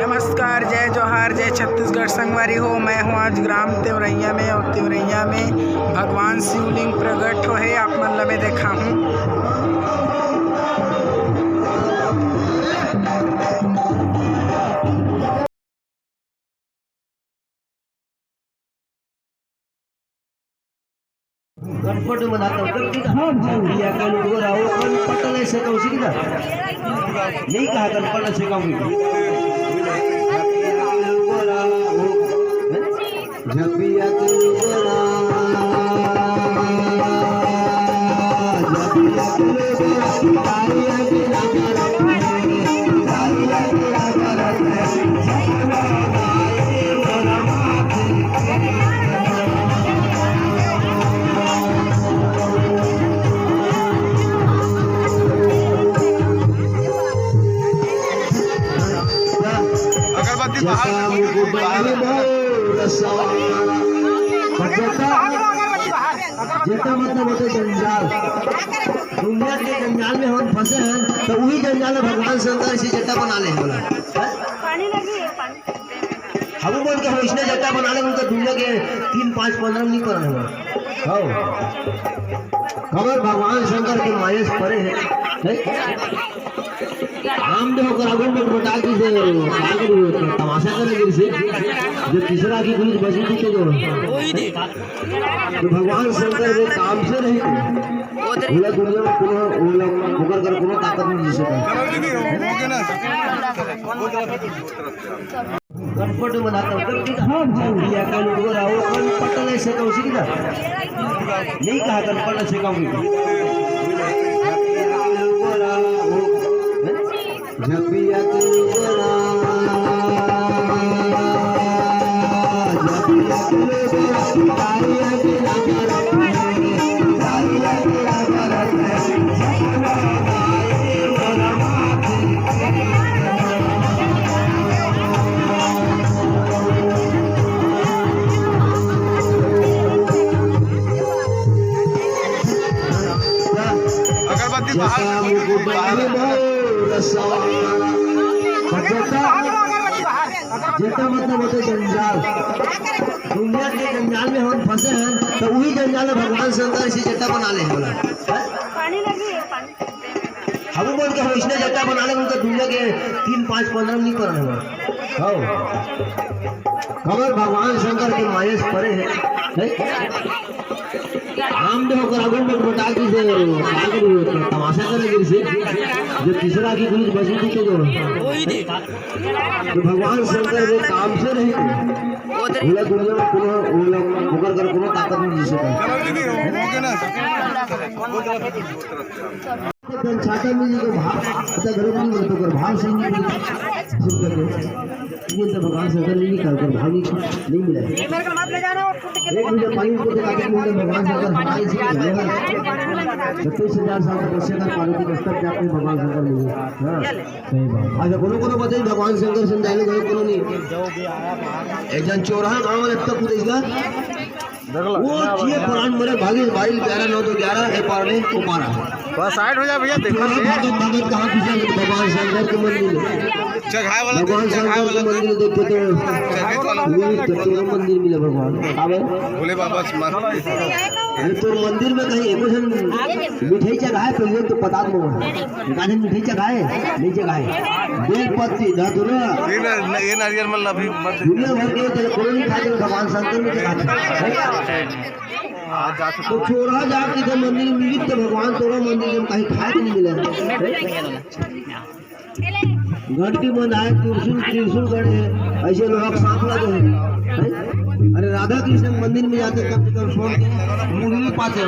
नमस्कार, जय जोहार, जय छत्तीसगढ़ संगवारी हो। मैं हूँ आज ग्राम तिवरैया में और तिवरैया में भगवान शिवलिंग प्रकट हो है। आप मन लबे देखा हूँ। गणपट मनाता भैया कल राहो कल पटल ऐसे कौशी ना नहीं कहा गणपट ऐसे कहूँगी जबिया जेता मतलब होते जंजाल दुनिया के जंजाल में हम फंसे हैं तो वही जंजाल में भगवान शंकर से जटा बना ले बोला हम बोल के हम इसने जटा बना ले उनका दुनिया के 3, 5, 15 नहीं कर रहे हो खबर भगवान शंकर के मायस परे है हम देखो करागुल में बता की से तमाशा करेंगे से जो तीसरा की गुरुज बसी थी जो भगवान शंकर के काम से नहीं पूरा दुनिया में कोनो मुकर कर कोनो ताकत नहीं जी सका गणपट मनाता भैया कल राहो कल पटल ऐसे कौशी ना नहीं कहा गणपट ऐसे कहूँगी जबिया जेता मतलब होते जंजाल दुनिया के जंजाल में हम फंसे हैं तो वही जंजाल में भगवान शंकर से जटा बना ले बोला हम बोल के हम इसने जटा बना ले उनका दुनिया के 3, 5, 15 नहीं कर रहे हो खबर भगवान शंकर के मायस परे है हम देखो करागुल में बता की से तमाशा करेंगे से जो तीसरा की गुरुज बसी थी जो भगवान शंकर के काम से नहीं पूरा दुनिया में कोनो मुकर कर कोनो ताकत नहीं जी सका छाता में जो भाव अच्छा घर में तो कर भाव से नहीं ये तो भगवान शंकर नहीं कर भाव नहीं मिला एक मुझे पानी को देखा के मुझे भगवान शंकर हमारे से 36,000 साल तपस्या कर पार्वती पुस्तक के अपने भगवान शंकर मिले हां सही बात अच्छा कोनो बताइए भगवान शंकर समझाइले गए कोनो नहीं एक जन चोरहा गांव में तक कूदेगा वो ये पुरान मरे भागी 22, 11, 9 तो 11 है पार नहीं को पारा बस साइड हो जा भैया देखो भगत कहां पीछे भगवान शंकर के मंदिर जगह वाला भगवान शंकर के मंदिर देखे तो मंदिर मिले भगवान आवे भोले बाबा अरे तो मंदिर में कहीं एको जन मिठाई जगह है पहले तो पता दो गाजन मिठाई जगह है नहीं जगह है बेल पत्ती धतूरा ये नारियल मल अभी मत दुनिया भर के कोई खाते भगवान शंकर में खाते तो चोरा जाके जब मंदिर मिली तो भगवान तोरा मंदिर में कहीं खाए नहीं मिला घंटी बंद आए त्रिशूल गड़े ऐसे लोग सांप लगे हैं अरे राधा कृष्ण मंदिर में जाते कम से कम सोन मुरली पाते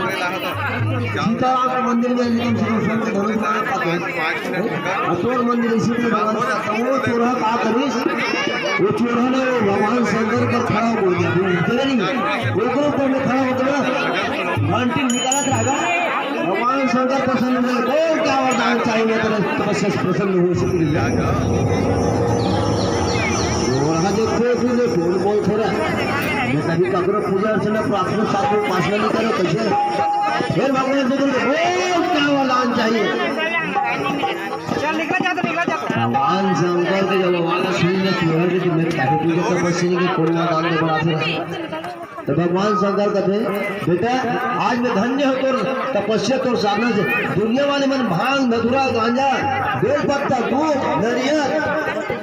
सीताराम के मंदिर में कम से कम सोन के धनुष पाते अशोक मंदिर इसी में वो चोरा का करीस वो चोरा ने भगवान शंकर का खड़ा बोल दिया नहीं वो ऊपर में खड़ा होकर घंटी निकालत रहेगा भगवान शंकर प्रसन्न है को क्या वरदान चाहिए तो तपस्या से प्रसन्न हो सके देखो फिर बोल बोल थोड़ा कभी ककरो पूजा अर्चना प्रार्थना 7 5 नहीं करो कैसे फिर भगवान से बोल क्या वाला चाहिए। भगवान शंकर के जब आवाज सुनी कि मेरे काफी पूजा तपस्या की कोरोना दान में बढ़ाते रहे, तो भगवान शंकर कहते बेटा आज मैं धन्य हो तोर तपस्या तोर साधना से। दुनिया वाले मन भांग धतूरा गांजा बेलपत्ता दूध नरियल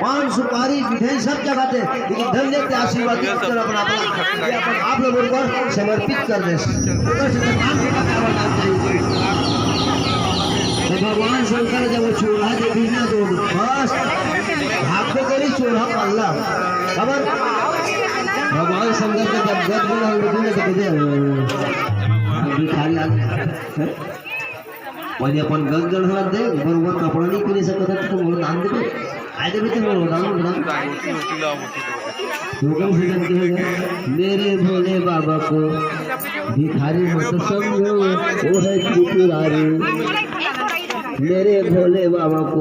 पान सुपारी मिठाई सब जगाते, लेकिन धन्य के आशीर्वाद अपना आप लोगों पर समर्पित कर दे। तो भगवान शंकर जब चूल्हा देखी ना तो बस भागते करी चूल्हा पल्ला खबर। भगवान शंकर का जब गद बोला तो अपन गद गढ़ दे बरोबर कपड़ा नहीं पहन सकता तो बोलो दान देवे आए देवे तो बोलो दान मेरे भोले बाबा को भिखारी मत समझो वो है त्रिपुरारी। मेरे भोले बाबा को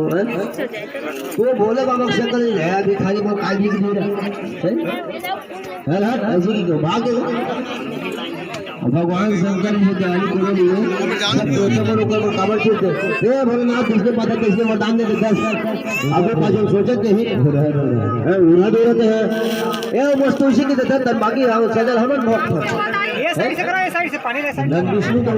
वो भोले बाबा से कल है भिखारी को काई भी नहीं रहा ऐसे की भाग्य भगवान शंकर ने जानी को लिए सब तो ऊपर काबर छूटे हे भोलेनाथ किसके पता किसके मदान दे दस अब पाछो सोचते ही उड़ा दौड़ते हैं ये मस्त उसी की देता तन बाकी सजल हमन मोक्ष ये साइड से करो ये साइड से पानी ले साइड विष्णु को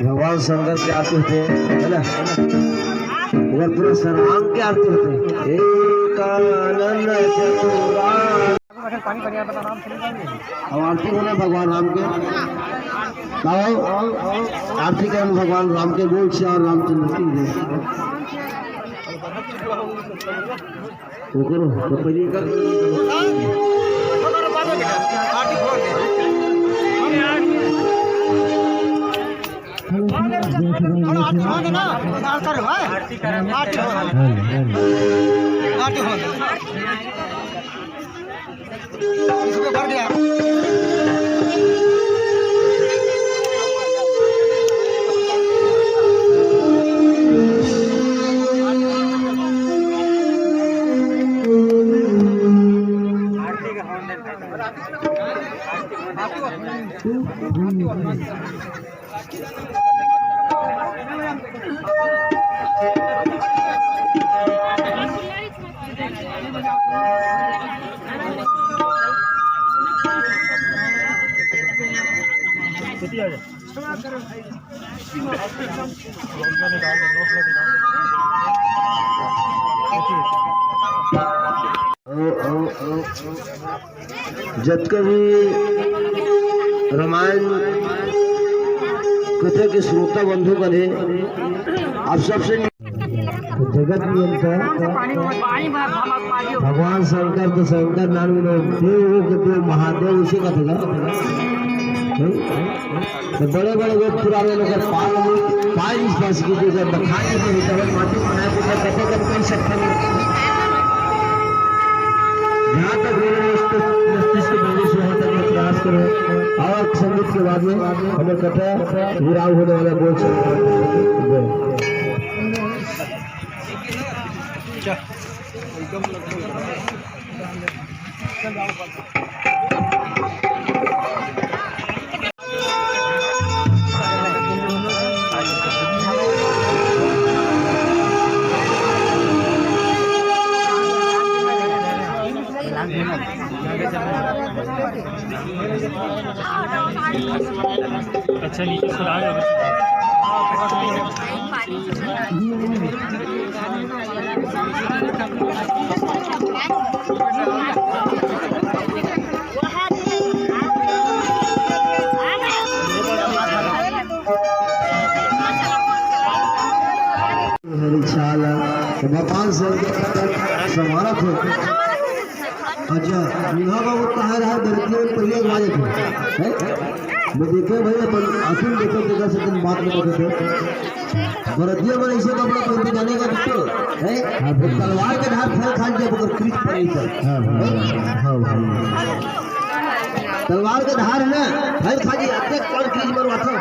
भगवान शंकर के आरती होते है ना, इधर पूरा सर्वांग के आरती होते अब आरती होने भगवान राम के आरती करें भगवान राम के बोल से और रामचंद्र की वो करो तो पहले कर जब कभी रामायण कथे के श्रोता बंधु करे आप सबसे जगत नियंता भगवान शंकर तो शंकर नाम देव हो के देव महादेव उसी का था। तो बड़े बड़े लोग पुराने लोग पाए इस पास की जो बखाने के भीतर माटी बनाए तो कथे कर कोई सकता नहीं। जहाँ तक मेरे मस्तिष्क बंदिश वहाँ तक मैं प्रयास करूँ और संगीत के बाद में हमें कथा विराम होने वाला बोल सकते। अच्छा नीचे सुना जाओ। भगवान समारत हो। अच्छा दूल्हा बाबू कहाँ रहा लड़कियों में पहले वाले थे मैं देखे भाई अपन आखिर देखो जगह से तुम बात में थे भरतिया में ऐसे कपड़ा पहनते जाने का तो है तलवार के धार फल खा जब अगर क्रीज पड़ी तो तलवार के धार है ना फल खा जी अत्ते कौन क्रीज मरवा था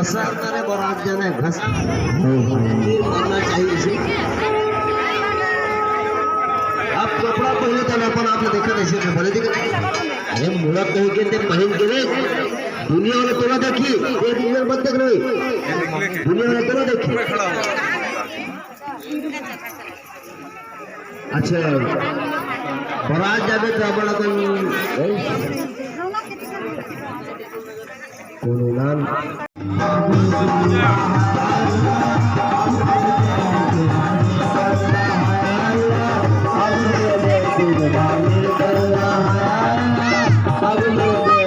घसा करे बरात जाने घस मारना चाहिए इसे आप कपड़ा पहले तो अपन आपने देखा ऐसे में भले दिखे अरे मुड़ा कहीं के ते पहन के रे दुनिया वाले तोला देखी एक दिन मत देख रहे दुनिया वाले तोला देखी। अच्छा बारात जाबे तो अपन कौन नाम